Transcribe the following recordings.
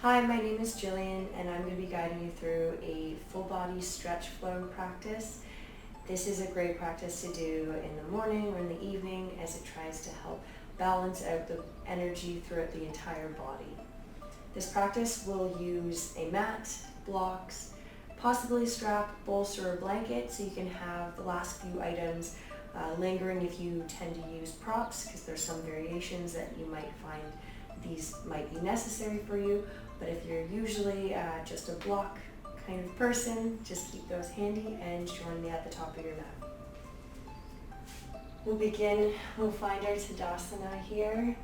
Hi, my name is Jillian and I'm going to be guiding you through a full body stretch flow practice. This is a great practice to do in the morning or in the evening as it tries to help balance out the energy throughout the entire body. This practice will use a mat, blocks, possibly a strap, bolster, or blanket so you can have the last few items lingering if you tend to use props, because there's some variations that you might find these might be necessary for you. But if you're usually just a block kind of person, just keep those handy and join me at the top of your mat. We'll find our Tadasana here.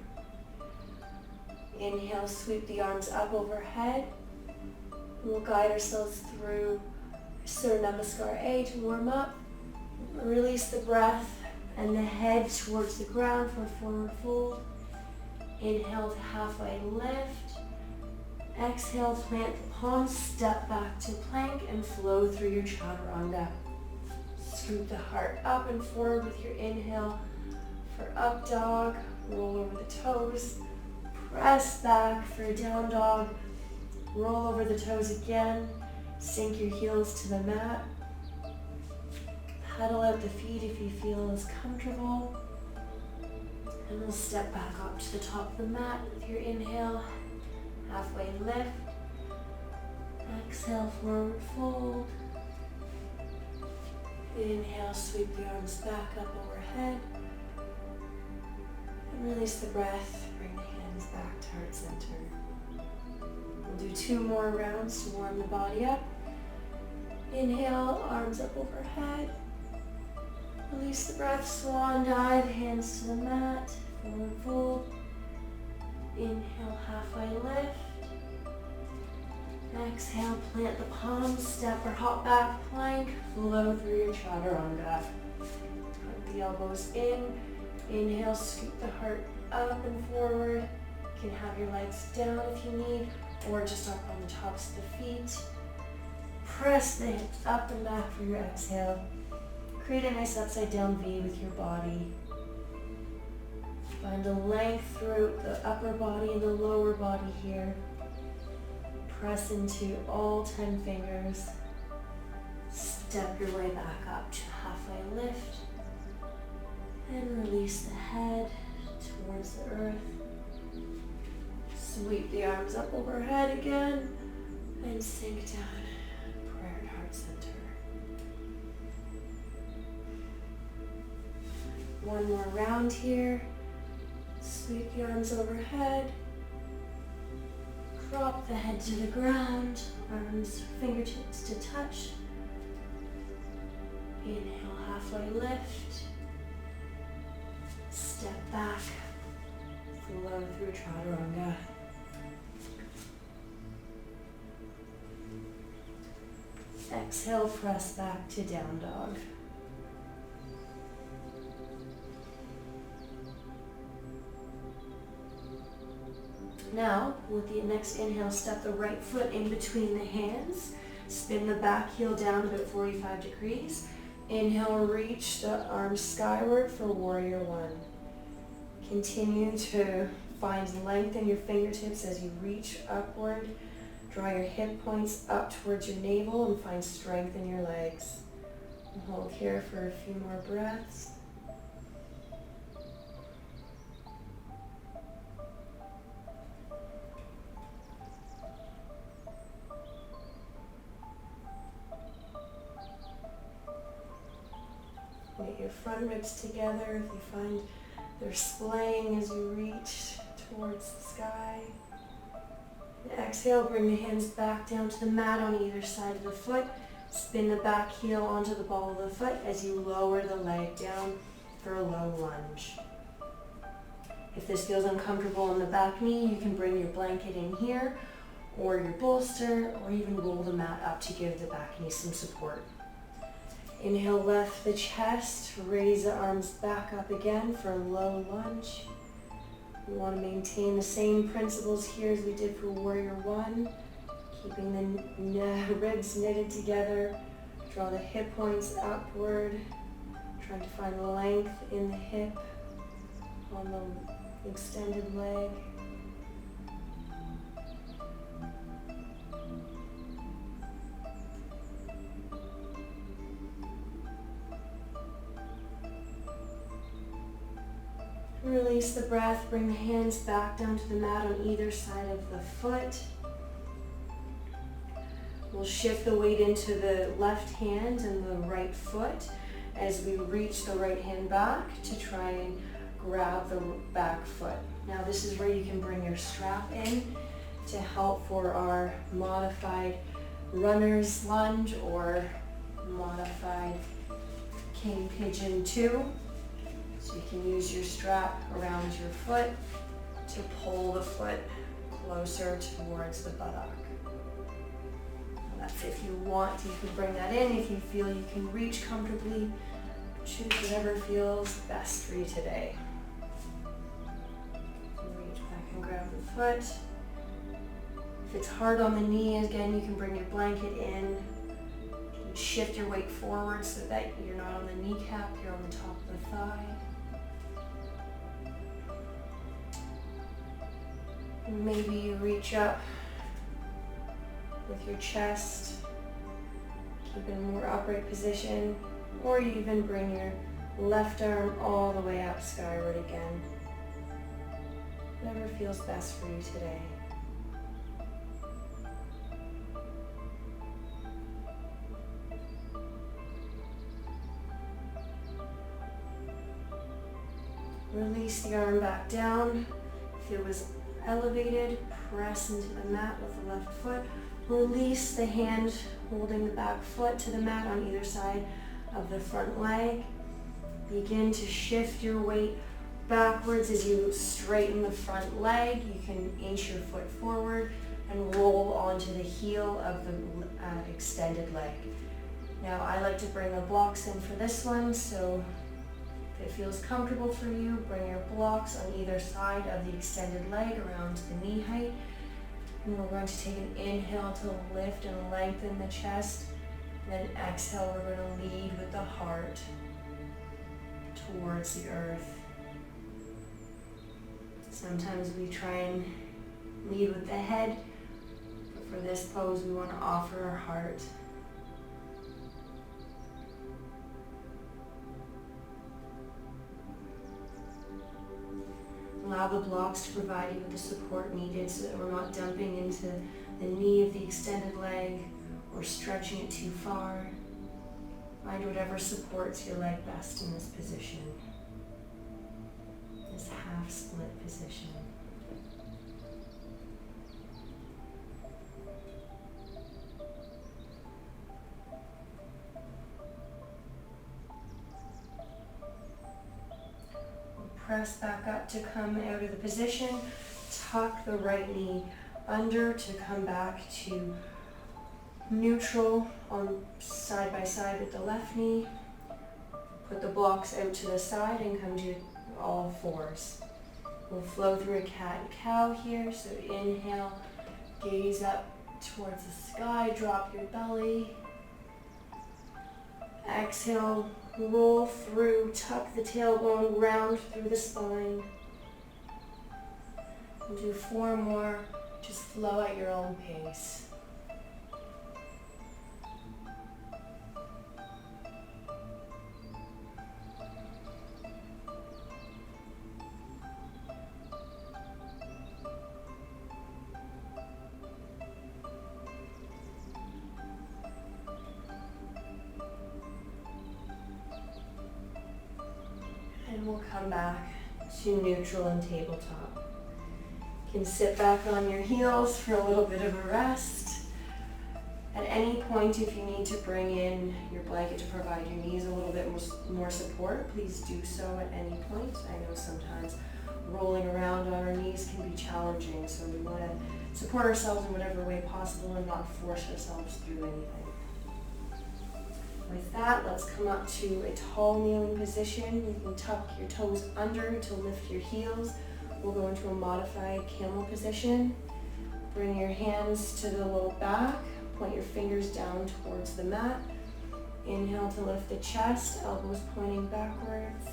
Inhale, sweep the arms up overhead. We'll guide ourselves through Surya Namaskar A to warm up. Release the breath and the head towards the ground for forward fold. Inhale to halfway lift. Exhale, plant the palms, step back to plank and flow through your chaturanga. Scoop the heart up and forward with your inhale for up dog. Roll over the toes. Press back for a down dog. Roll over the toes again. Sink your heels to the mat. Pedal out the feet if you feel as comfortable. And we'll step back up to the top of the mat with your inhale. Halfway lift. Exhale, forward fold. Inhale, sweep the arms back up overhead. And release the breath. Bring the hands back to heart center. We'll do 2 more rounds to warm the body up. Inhale, arms up overhead. Release the breath, swan dive, hands to the mat, forward fold. Inhale, halfway lift. Exhale, plant the palms, step or hop back, plank, flow through your chaturanga. Put the elbows in. Inhale, scoop the heart up and forward. You can have your legs down if you need, or just up on the tops of the feet. Press the hips up and back for your exhale. Create a nice upside down V with your body. Find a length through the upper body and the lower body here. Press into all 10 fingers. Step your way back up to halfway lift. And release the head towards the earth. Sweep the arms up overhead again. And sink down. Prayer at heart center. One more round here. Sweep the arms overhead. Drop the head to the ground. Arms, fingertips to touch. Inhale, halfway lift. Step back. Flow through chaturanga. Exhale, press back to down dog. Now, with the next inhale, step the right foot in between the hands. Spin the back heel down about 45 degrees. Inhale, reach the arms skyward for warrior one. Continue to find length in your fingertips as you reach upward. Draw your hip points up towards your navel and find strength in your legs. Hold here for a few more breaths. Get your front ribs together if you find they're splaying as you reach towards the sky. And exhale, bring the hands back down to the mat on either side of the foot. Spin the back heel onto the ball of the foot as you lower the leg down for a low lunge. If this feels uncomfortable in the back knee, you can bring your blanket in here or your bolster, or even roll the mat up to give the back knee some support. Inhale, lift the chest, raise the arms back up again for a low lunge. We want to maintain the same principles here as we did for warrior one, keeping the ribs knitted together. Draw the hip points upward, trying to find length in the hip on the extended leg. Release the breath, bring the hands back down to the mat on either side of the foot. We'll shift the weight into the left hand and the right foot as we reach the right hand back to try and grab the back foot. Now this is where you can bring your strap in to help for our modified runner's lunge or modified king pigeon 2. So you can use your strap around your foot to pull the foot closer towards the buttock. That's if you want, you can bring that in. If you feel you can reach comfortably, choose whatever feels best for you today. Reach back and grab the foot. If it's hard on the knee, again, you can bring your blanket in. You can shift your weight forward so that you're not on the kneecap, you're on the top of the thigh. And maybe you reach up with your chest, keep in a more upright position, or you even bring your left arm all the way up skyward again. Whatever feels best for you today. Release the arm back down. If it was elevated, press into the mat with the left foot. Release the hand holding the back foot to the mat on either side of the front leg. Begin to shift your weight backwards as you straighten the front leg. You can inch your foot forward and roll onto the heel of the extended leg. Now I like to bring the blocks in for this one, so if it feels comfortable for you, bring your blocks on either side of the extended leg around the knee height. And we're going to take an inhale to lift and lengthen the chest. And then exhale, we're going to lead with the heart towards the earth. Sometimes we try and lead with the head, but for this pose we want to offer our heart. Allow the blocks to provide you with the support needed so that we're not dumping into the knee of the extended leg or stretching it too far. Find whatever supports your leg best in this position, this half split position. Press back up to come out of the position. Tuck the right knee under to come back to neutral on side by side with the left knee. Put the blocks out to the side and come to all fours. We'll flow through a cat and cow here. So inhale, gaze up towards the sky, drop your belly. Exhale, roll through, tuck the tailbone, round through the spine. And do 4 more, just flow at your own pace. And we'll come back to neutral and tabletop. You can sit back on your heels for a little bit of a rest. At any point, if you need to bring in your blanket to provide your knees a little bit more support, please do so at any point. I know sometimes rolling around on our knees can be challenging, so we want to support ourselves in whatever way possible and not force ourselves through anything. With that, let's come up to a tall kneeling position. You can tuck your toes under to lift your heels. We'll go into a modified camel position. Bring your hands to the low back. Point your fingers down towards the mat. Inhale to lift the chest, elbows pointing backwards.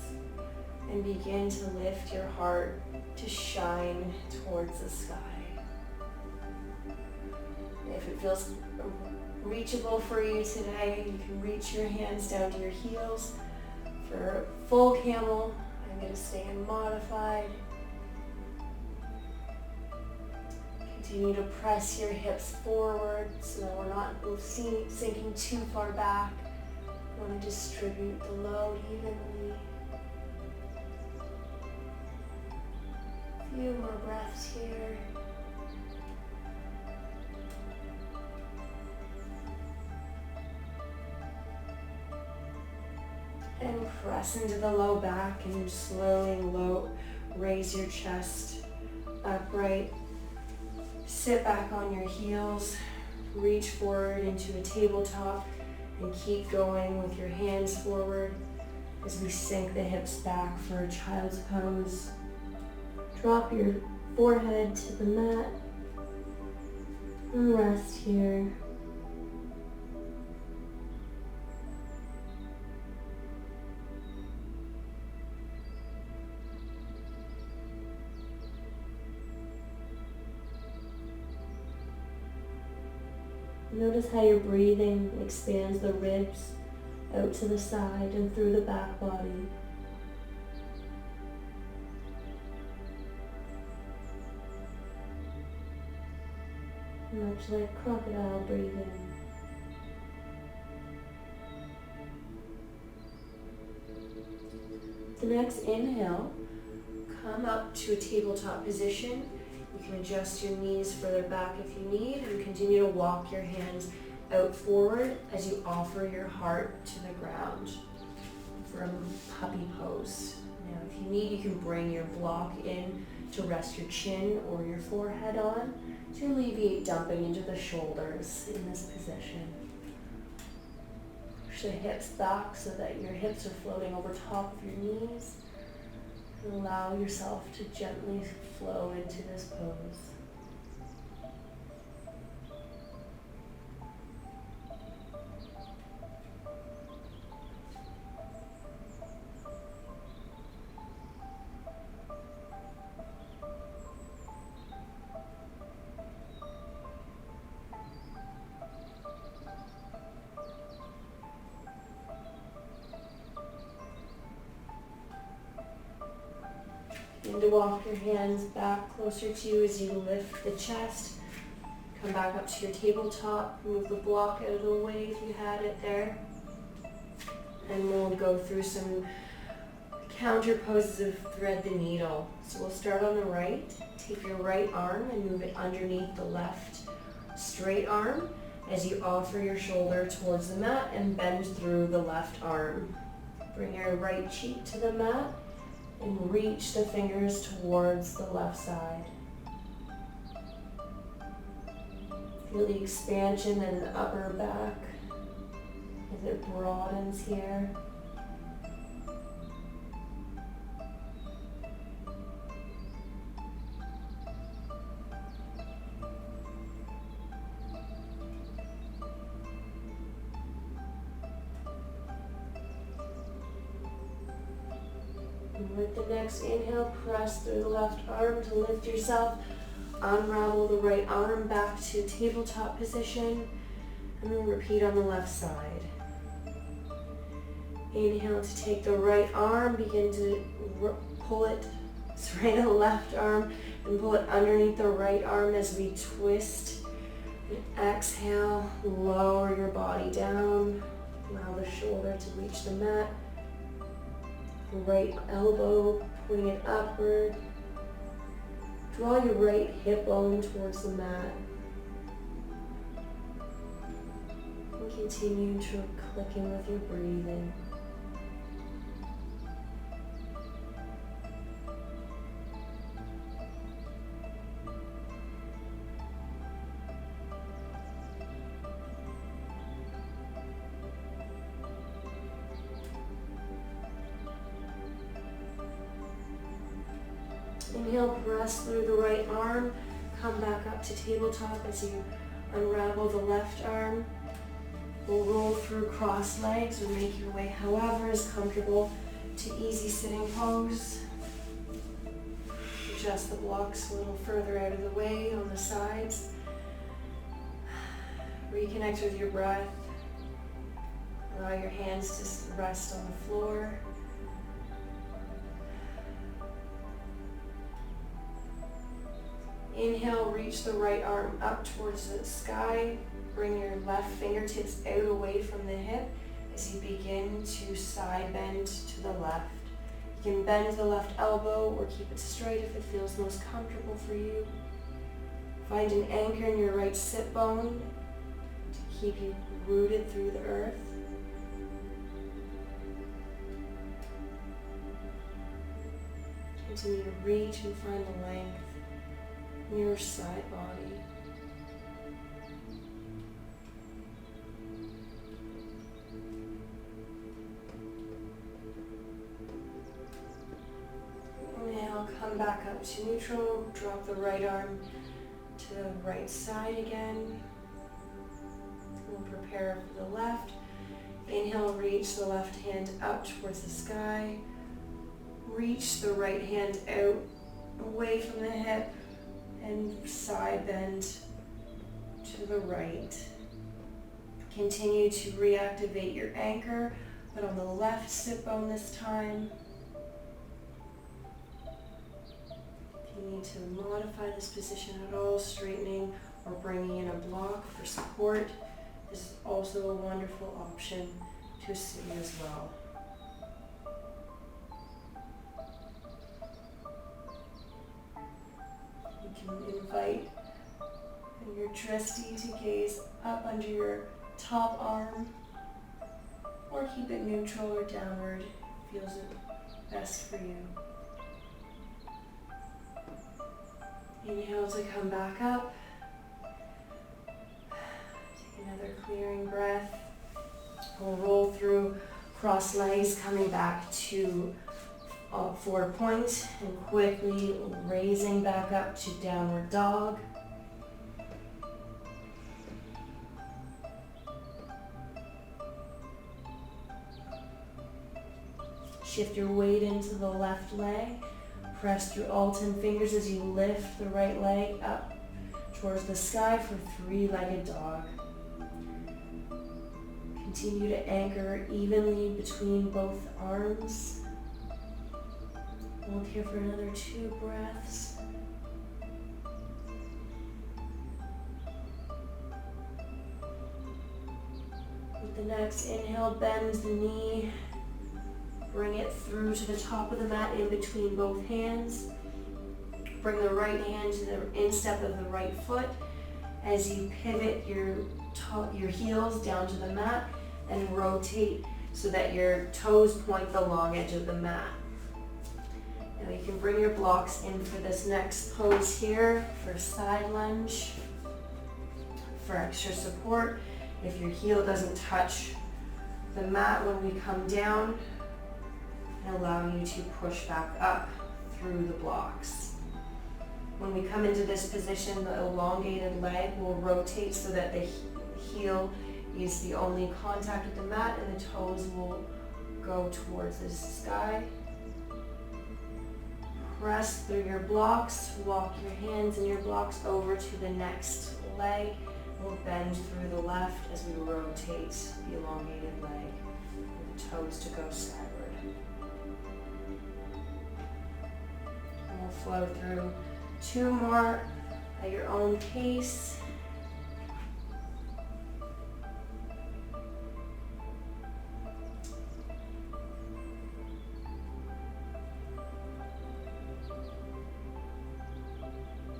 And begin to lift your heart to shine towards the sky. If it feels reachable for you today, you can reach your hands down to your heels. For full camel, I I'm going to stay in modified. Continue to press your hips forward so that we're not sinking too far back. You want to distribute the load evenly. A few more breaths here. And press into the low back and slowly raise your chest upright. Sit back on your heels, reach forward into a tabletop, and keep going with your hands forward as we sink the hips back for a child's pose. Drop your forehead to the mat and rest here. Notice how your breathing expands the ribs out to the side and through the back body. Much like crocodile breathing. The next inhale, come up to a tabletop position. You can adjust your knees further back if you need, and continue to walk your hands out forward as you offer your heart to the ground for a puppy pose. Now, if you need, you can bring your block in to rest your chin or your forehead on to alleviate dumping into the shoulders in this position. Push the hips back so that your hips are floating over top of your knees. And allow yourself to gently flow into this pose. And to walk your hands back closer to you as you lift the chest. Come back up to your tabletop. Move the block out of the way if you had it there. And we'll go through some counter poses of thread the needle. So we'll start on the right. Take your right arm and move it underneath the left straight arm as you offer your shoulder towards the mat and bend through the left arm. Bring your right cheek to the mat and reach the fingers towards the left side. Feel the expansion in the upper back as it broadens here. And with the next inhale, press through the left arm to lift yourself. Unravel the right arm back to tabletop position. And then repeat on the left side. Inhale to take the right arm, begin to pull it straight on the left arm and pull it underneath the right arm as we twist. And exhale, lower your body down. Allow the shoulder to reach the mat. Right elbow pointed upward. Draw your right hip bone towards the mat. And continue to click in with your breathing. Inhale, press through the right arm. Come back up to tabletop as you unravel the left arm. We'll roll through cross legs or make your way however is comfortable to easy sitting pose. Adjust the blocks a little further out of the way on the sides. Reconnect with your breath. Allow your hands to rest on the floor. Inhale, reach the right arm up towards the sky. Bring your left fingertips out away from the hip as you begin to side bend to the left. You can bend the left elbow or keep it straight if it feels most comfortable for you. Find an anchor in your right sit bone to keep you rooted through the earth. Continue to reach and find the length in your side body. Inhale, come back up to neutral. Drop the right arm to the right side again. We'll prepare for the left. Inhale, reach the left hand up towards the sky. Reach the right hand out away from the hip and side bend to the right. Continue to reactivate your anchor, but on the left sit bone this time. If you need to modify this position at all, straightening or bringing in a block for support, this is also a wonderful option to see as well. You can invite your trustee to gaze up under your top arm or keep it neutral or downward. Feels it best for you. Inhale to come back up. Take another clearing breath. We'll roll through cross legs, coming back to forward point and quickly raising back up to downward dog. Shift your weight into the left leg. Press through all 10 fingers as you lift the right leg up towards the sky for three-legged dog. Continue to anchor evenly between both arms. Hold here for another 2 breaths. With the next inhale, bend the knee. Bring it through to the top of the mat in between both hands. Bring the right hand to the instep of the right foot as you pivot your heels down to the mat and rotate so that your toes point the long edge of the mat. Now you can bring your blocks in for this next pose here for side lunge for extra support. If your heel doesn't touch the mat when we come down, and allow you to push back up through the blocks. When we come into this position, the elongated leg will rotate so that the heel is the only contact with the mat and the toes will go towards the sky. Press through your blocks, walk your hands and your blocks over to the next leg. We'll bend through the left as we rotate the elongated leg with the toes to go skyward. And we'll flow through 2 more at your own pace.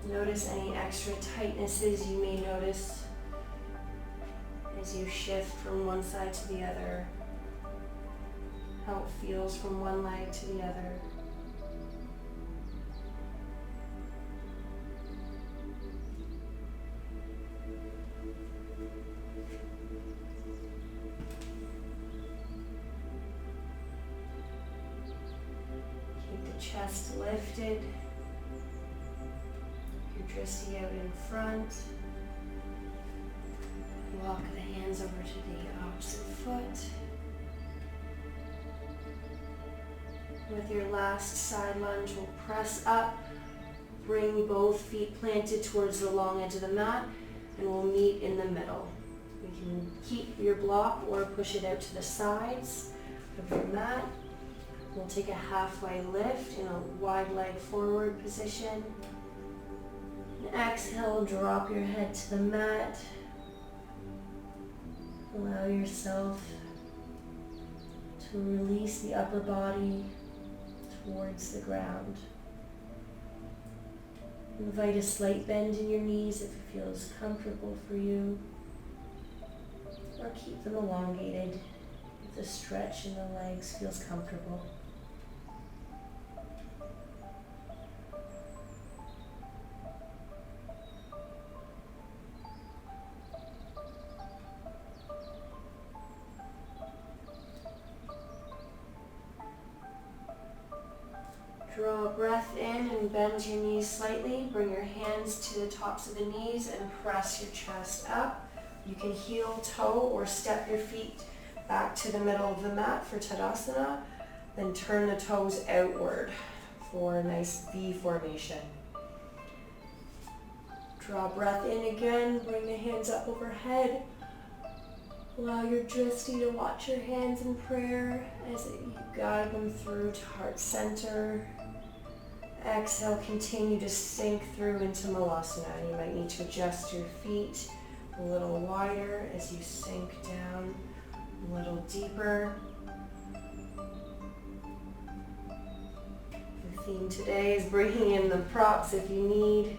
Notice any extra tightnesses you may notice as you shift from one side to the other, how it feels from one leg to the other. Keep the chest lifted. Dressing out in front. Walk the hands over to the opposite foot. With your last side lunge, we'll press up, bring both feet planted towards the long edge of the mat, and we'll meet in the middle. You can keep your block or push it out to the sides of your mat. We'll take a halfway lift in a wide leg forward position. And exhale, drop your head to the mat. Allow yourself to release the upper body towards the ground. Invite a slight bend in your knees if it feels comfortable for you, or keep them elongated if the stretch in the legs feels comfortable. Draw a breath in and bend your knees slightly. Bring your hands to the tops of the knees and press your chest up. You can heel toe or step your feet back to the middle of the mat for Tadasana. Then turn the toes outward for a nice V formation. Draw a breath in again. Bring the hands up overhead. Allow your drishti to watch your hands in prayer as you guide them through to heart center. Exhale, continue to sink through into Malasana. You might need to adjust your feet a little wider as you sink down a little deeper. The theme today is bringing in the props if you need.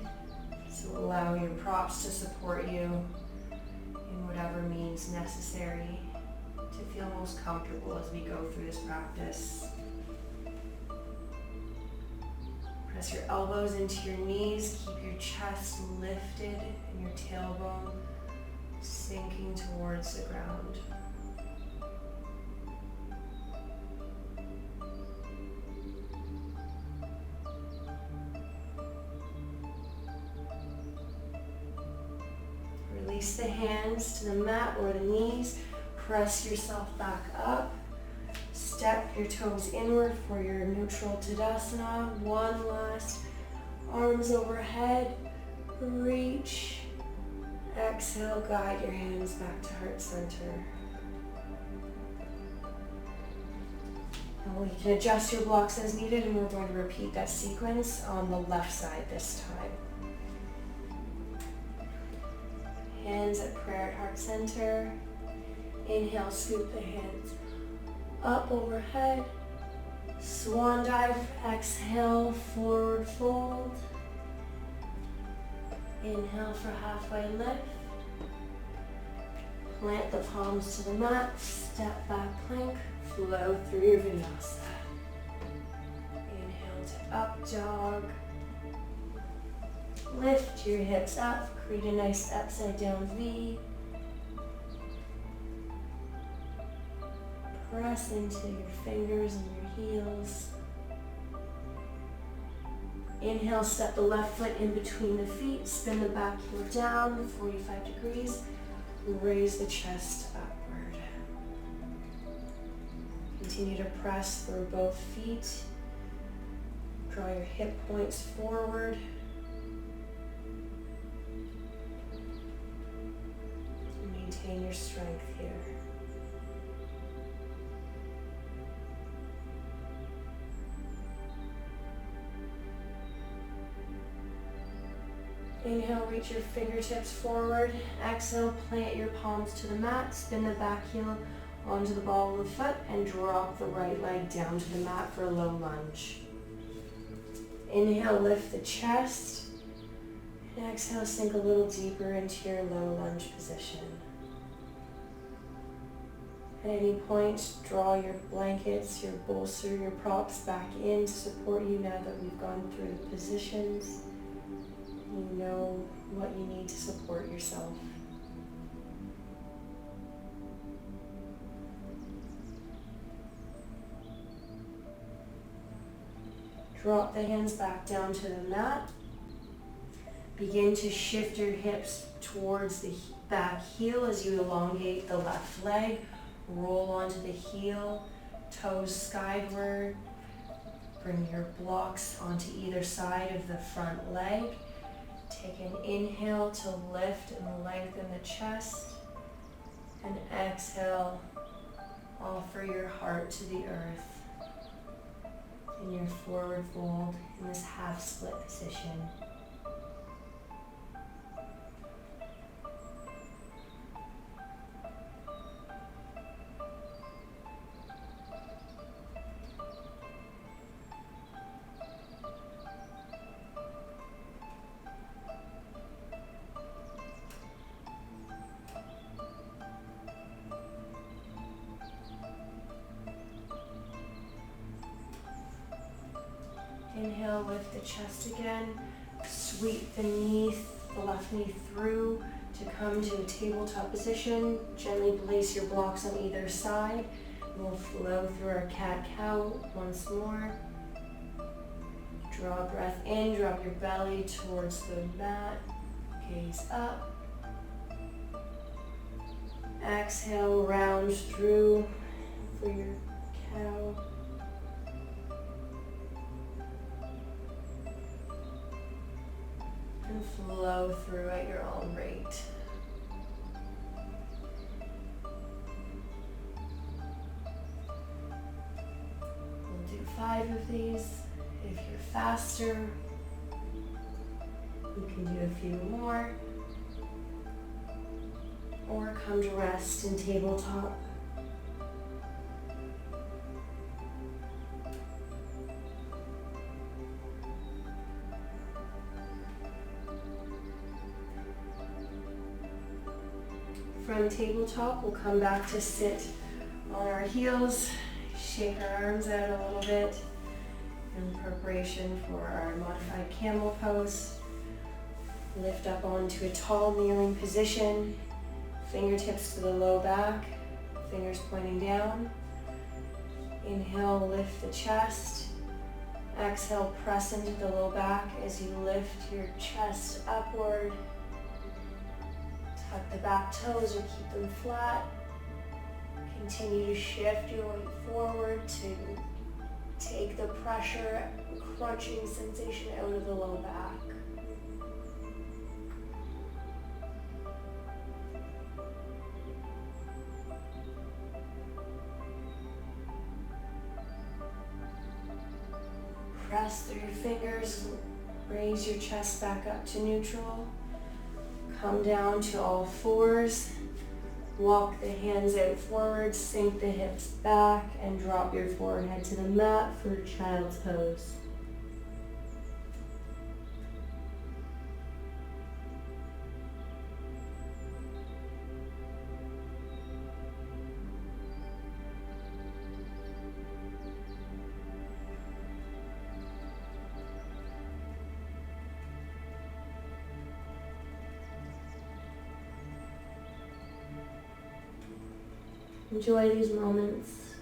So allow your props to support you in whatever means necessary to feel most comfortable as we go through this practice. Press your elbows into your knees, keep your chest lifted and your tailbone sinking towards the ground. Release the hands to the mat or the knees, press yourself back up. Step your toes inward for your neutral Tadasana. One last, arms overhead, reach. Exhale, guide your hands back to heart center. Now you can adjust your blocks as needed, and we're going to repeat that sequence on the left side this time. Hands at prayer at heart center. Inhale, scoop the hands up overhead. Swan dive, exhale, forward fold. Inhale for halfway lift. Plant the palms to the mat, step back plank, flow through your vinyasa. Inhale to up dog. Lift your hips up, create a nice upside down V. Press into your fingers and your heels. Inhale, step the left foot in between the feet, spin the back heel down 45 degrees, raise the chest upward. Continue to press through both feet. Draw your hip points forward. Maintain your strength here. Inhale, reach your fingertips forward. Exhale, plant your palms to the mat. Spin the back heel onto the ball of the foot and drop the right leg down to the mat for a low lunge. Inhale, lift the chest. And exhale, sink a little deeper into your low lunge position. At any point, draw your blankets, your bolster, your props back in to support you now that we've gone through the positions. You know what you need to support yourself. Drop the hands back down to the mat. Begin to shift your hips towards the back heel as you elongate the left leg. Roll onto the heel, toes skyward. Bring your blocks onto either side of the front leg. Take an inhale to lift and lengthen the chest. And exhale, offer your heart to the earth in your forward fold in this half split position. lift the chest again. Sweep the left knee through to come to a tabletop position. Gently place your blocks on either side. We'll flow through our cat-cow once more. Draw a breath in, drop your belly towards the mat. Gaze up. Exhale, round through for your cow. And flow through at your own rate. We'll do 5 of these. If you're faster, you can do a few more. Or come to rest in tabletop. From tabletop, we'll come back to sit on our heels, shake our arms out a little bit in preparation for our modified camel pose. Lift up onto a tall kneeling position, fingertips to the low back, fingers pointing down. Inhale, lift the chest. Exhale, press into the low back as you lift your chest upward. Tuck the back toes or keep them flat. Continue to shift your weight forward to take the pressure, crunching sensation out of the low back. Press through your fingers, raise your chest back up to neutral. Come down to all fours. Walk the hands out forward, sink the hips back, and drop your forehead to the mat for child's pose. Enjoy these moments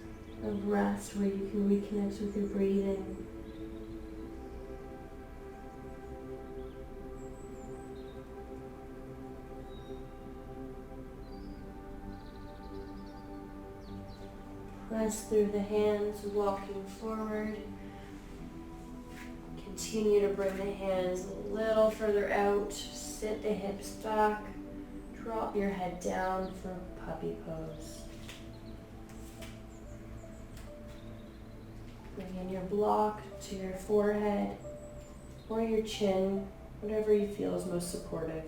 of rest where you can reconnect with your breathing. Press through the hands, walking forward. Continue to bring the hands a little further out. Sit the hips back. Drop your head down for puppy pose. Bring in your block to your forehead or your chin, whatever you feel is most supportive.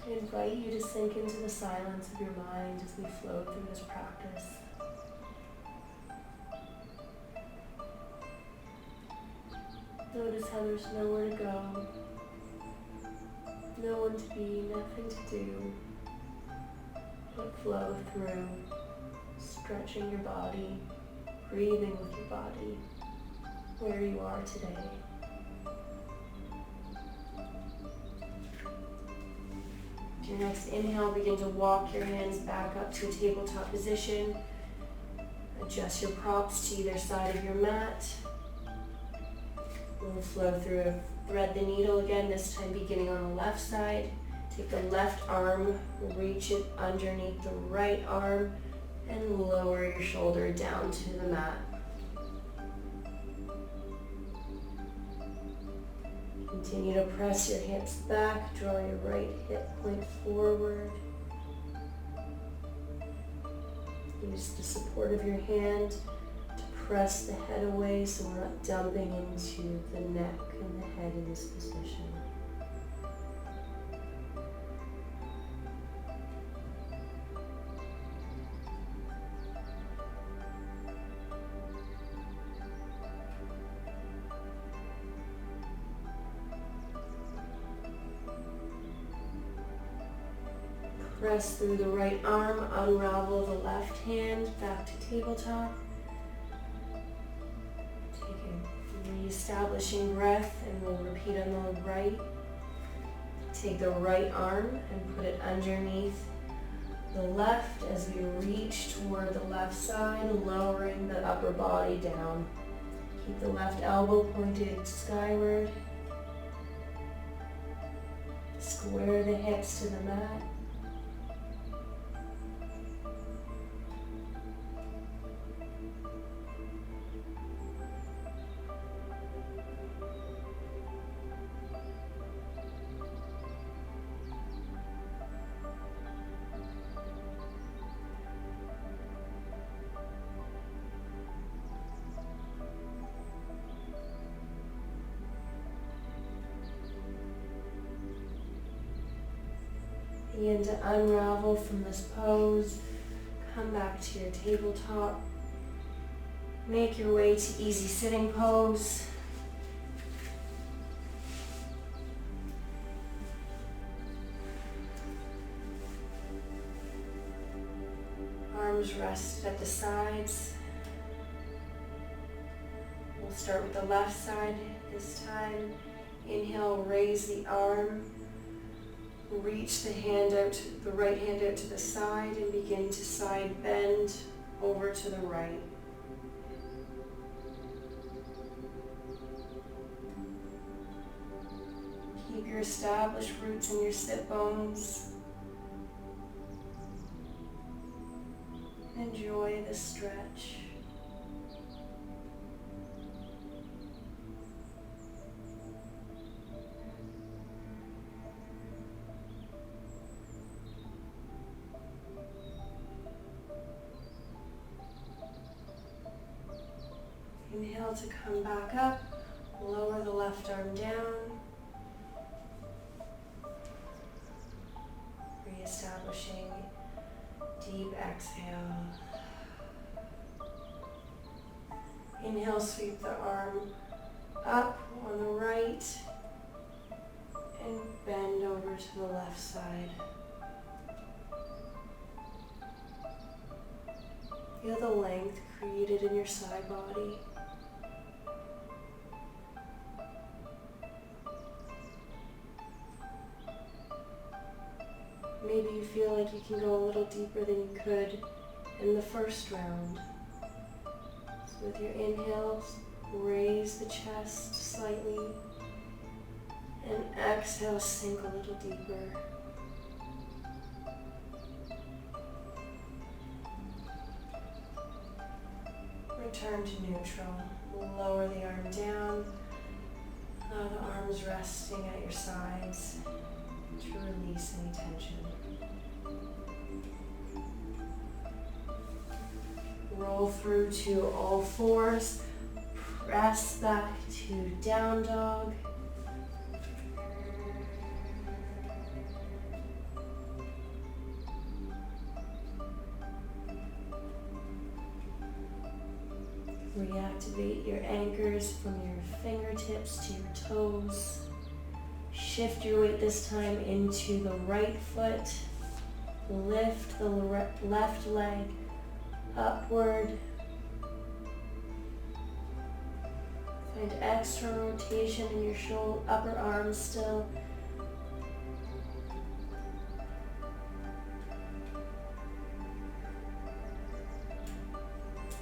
I invite you to sink into the silence of your mind as we flow through this practice. Notice how there's nowhere to go, no one to be, nothing to do, but flow through, stretching your body, breathing with your body, where you are today. Your next inhale, begin to walk your hands back up to a tabletop position. Adjust your props to either side of your mat. We'll flow through, thread the needle again, this time beginning on the left side. Take the left arm, reach it underneath the right arm, and lower your shoulder down to the mat. Continue to press your hips back, draw your right hip point forward. Use the support of your hand to press the head away so we're not dumping into the neck and the head in this position. Press through the right arm, unravel the left hand back to tabletop. Take a reestablishing breath and we'll repeat on the right. Take the right arm and put it underneath the left as we reach toward the left side, lowering the upper body down. Keep the left elbow pointed skyward. Square the hips to the mat. Begin to unravel from this pose. Come back to your tabletop. Make your way to easy sitting pose. Arms rested at the sides. We'll start with the left side this time. Inhale, raise the arm. Reach the hand out, the right hand out to the side and begin to side bend over to the right. Keep your established roots in your sit bones. Enjoy the stretch. Inhale to come back up, lower the left arm down. Reestablishing deep exhale. Inhale, sweep the arm up on the right and bend over to the left side. Feel the length created in your side body. Maybe you feel like you can go a little deeper than you could in the first round. So with your inhales, raise the chest slightly, and exhale, sink a little deeper. Return to neutral. Lower the arm down. Allow the arms resting at your sides to release any tension. Roll through to all fours. Press back to down dog. Reactivate your anchors from your fingertips to your toes. Shift your weight this time into the right foot. Lift the left leg upward. Find extra rotation in your upper arm still.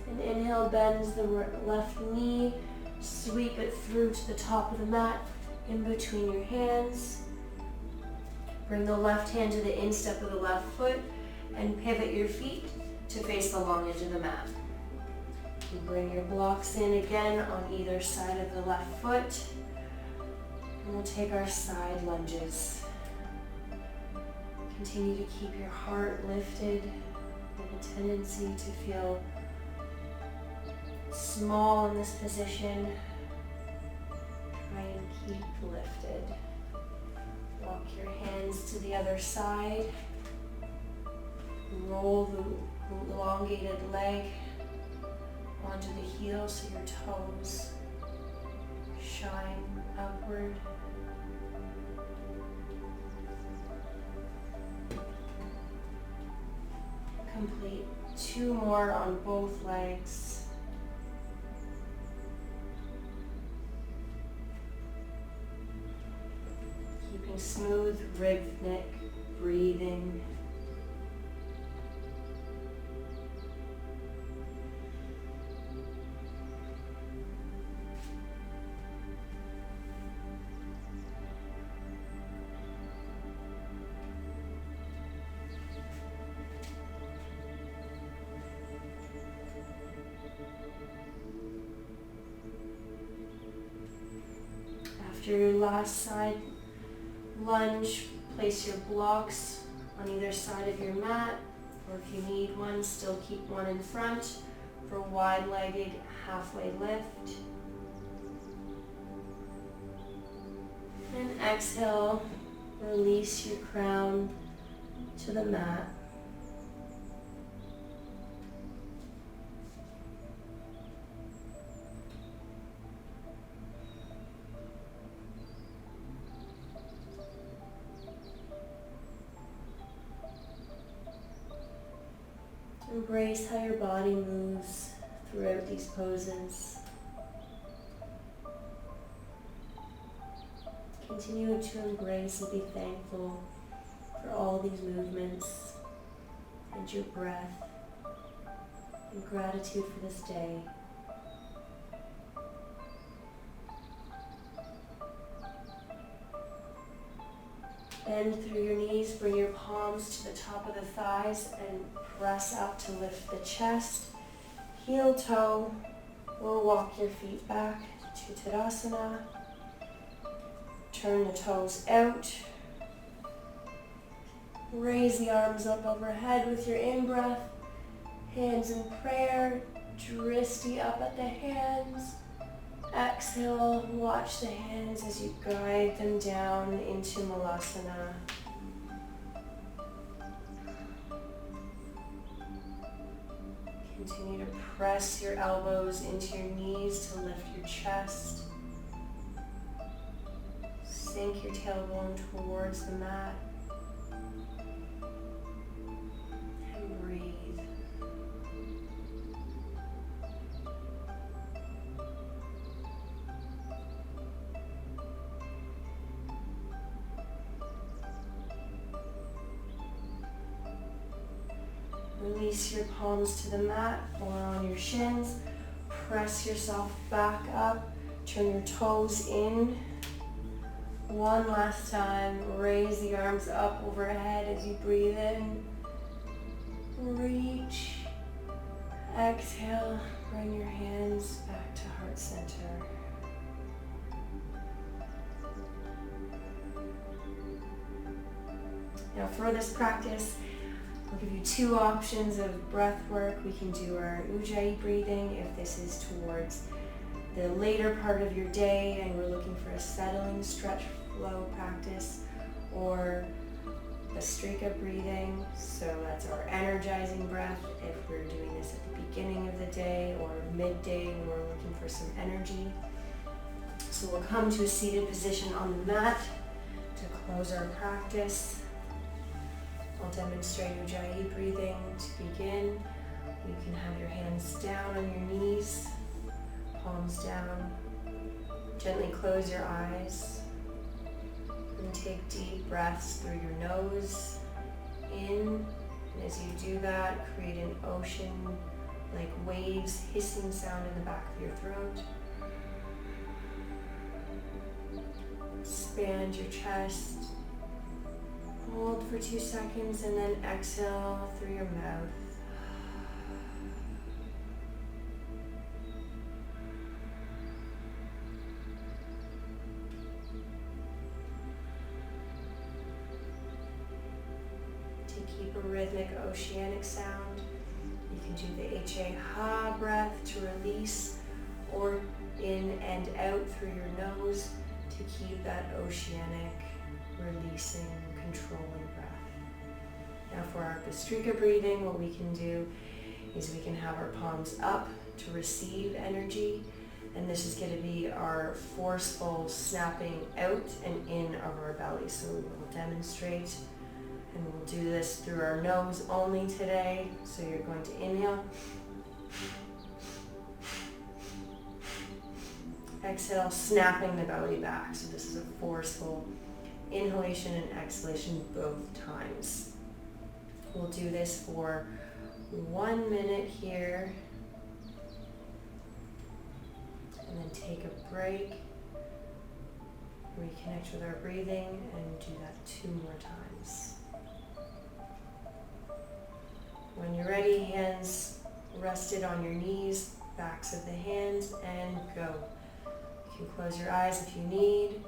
And inhale, bend the left knee, sweep it through to the top of the mat, in between your hands. Bring the left hand to the instep of the left foot and pivot your feet to face the long edge of the mat. You bring your blocks in again on either side of the left foot. And we'll take our side lunges. Continue to keep your heart lifted with a tendency to feel small in this position. Try and keep lifted. Walk your hands to the other side. Roll the elongated leg onto the heel so your toes shine upward. Complete 2 more on both legs. Keeping smooth, rhythmic breathing. After your last side lunge, place your blocks on either side of your mat, or if you need one, still keep one in front for wide-legged halfway lift. And exhale, release your crown to the mat. Embrace how your body moves throughout these poses. Continue to embrace and be thankful for all these movements and your breath, and gratitude for this day. Bend through your knees, bring your palms to the top of the thighs and press up to lift the chest. Heel toe or walk your feet back to Tadasana. Turn the toes out. Raise the arms up overhead with your in-breath. Hands in prayer, drishti up at the hands. Exhale, watch the hands as you guide them down into Malasana. Continue to press your elbows into your knees to lift your chest. Sink your tailbone towards the mat. And breathe. Release your palms to the mat or on your shins. Press yourself back up. Turn your toes in. One last time. Raise the arms up overhead as you breathe in. Reach. Exhale. Bring your hands back to heart center. Now for this practice, I'll give you 2 options of breath work. We can do our Ujjayi breathing if this is towards the later part of your day and we're looking for a settling stretch flow practice, or Bastrika breathing. So that's our energizing breath if we're doing this at the beginning of the day or midday when we're looking for some energy. So we'll come to a seated position on the mat to close our practice. I'll demonstrate Ujjayi breathing to begin. You can have your hands down on your knees, palms down. Gently close your eyes and take deep breaths through your nose in. And as you do that, create an ocean like waves hissing sound in the back of your throat. Expand your chest. Hold for 2 seconds and then exhale through your mouth. To keep a rhythmic oceanic sound, You can do the ha breath to release, or in and out through your nose to keep that oceanic, releasing, controlling breath. Now for our Bhastrika breathing, what we can do is we can have our palms up to receive energy, and this is going to be our forceful snapping out and in of our belly. So we will demonstrate, and we'll do this through our nose only today. So you're going to inhale, exhale, snapping the belly back. So this is a forceful inhalation and exhalation both times. We'll do this for 1 minute here, and then take a break, reconnect with our breathing, and do that 2 more times. When you're ready, hands rested on your knees, backs of the hands, and go. You can close your eyes if you need.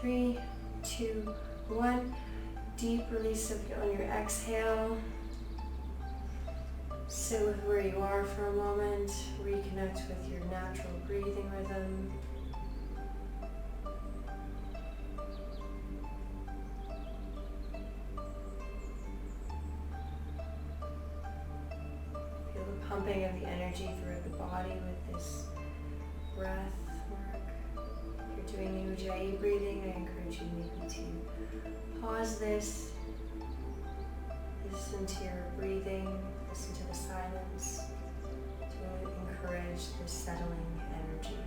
Three, two, one. Deep release on your exhale. Sit with where you are for a moment. Reconnect with your natural breathing rhythm. Feel the pumping of the energy through the body with this breath work. If you're doing Ujjayi breathing, I encourage you maybe to pause this, listen to your breathing, listen to the silence, to encourage the settling energy.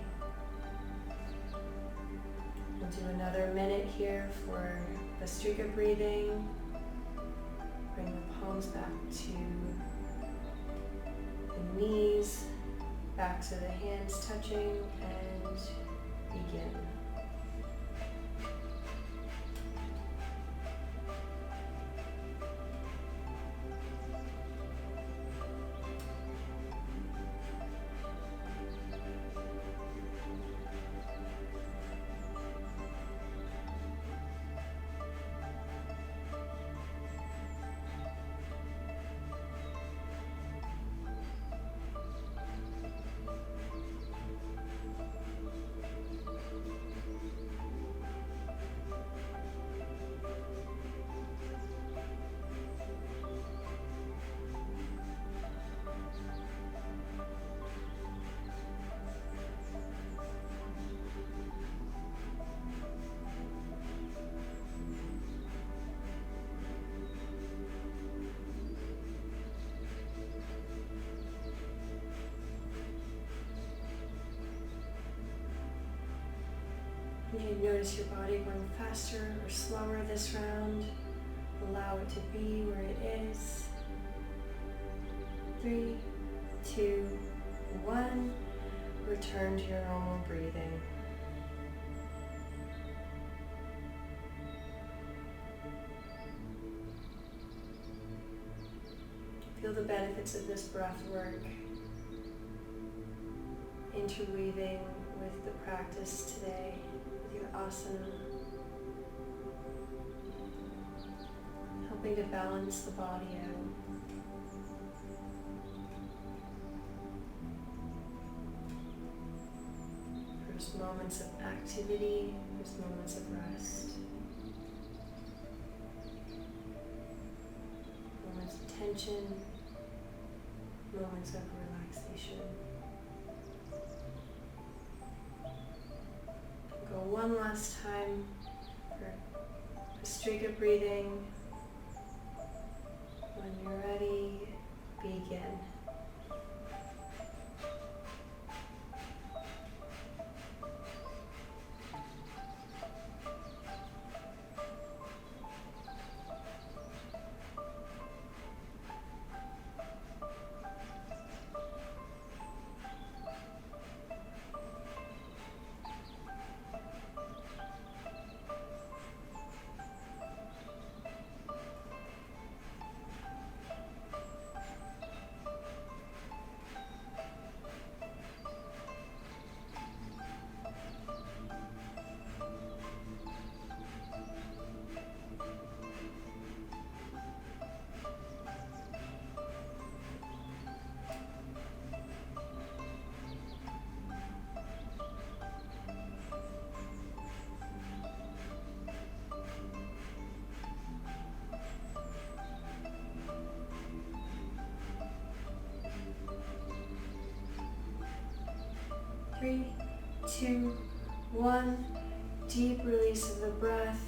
We'll do another minute here for Bhastrika breathing. Bring the palms back to the knees, backs of the hands touching, and begin. You notice your body going faster or slower this round. Allow it to be where it is. 3, 2, 1. Return to your normal breathing. Feel the benefits of this breath work, interweaving with the practice today. Your asana, helping to balance the body out. There's moments of activity, there's moments of rest, moments of tension, moments of relaxation. relaxation. Go one last time for a streak of breathing. When you're ready, begin. Three, two, one. Deep release of the breath.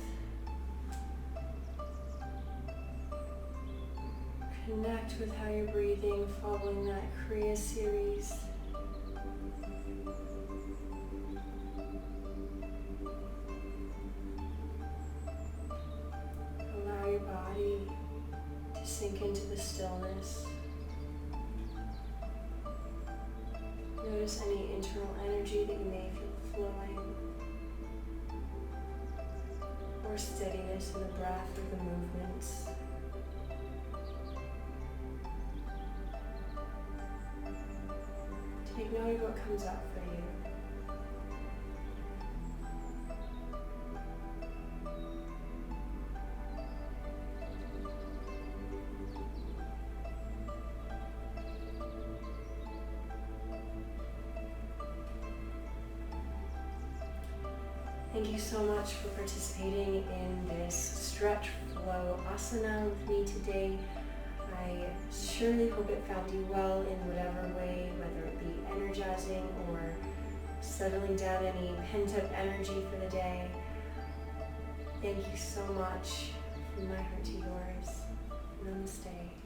Connect with how you're breathing following that Kriya series. Allow your body to sink into the stillness. Notice any internal energy that you may feel flowing, or steadiness in the breath or the movements. Take note of what comes up for you. Thank you so much for participating in this stretch flow asana with me today. I surely hope it found you well in whatever way, whether it be energizing or settling down any pent-up energy for the day. Thank you so much from my heart to yours. Namaste.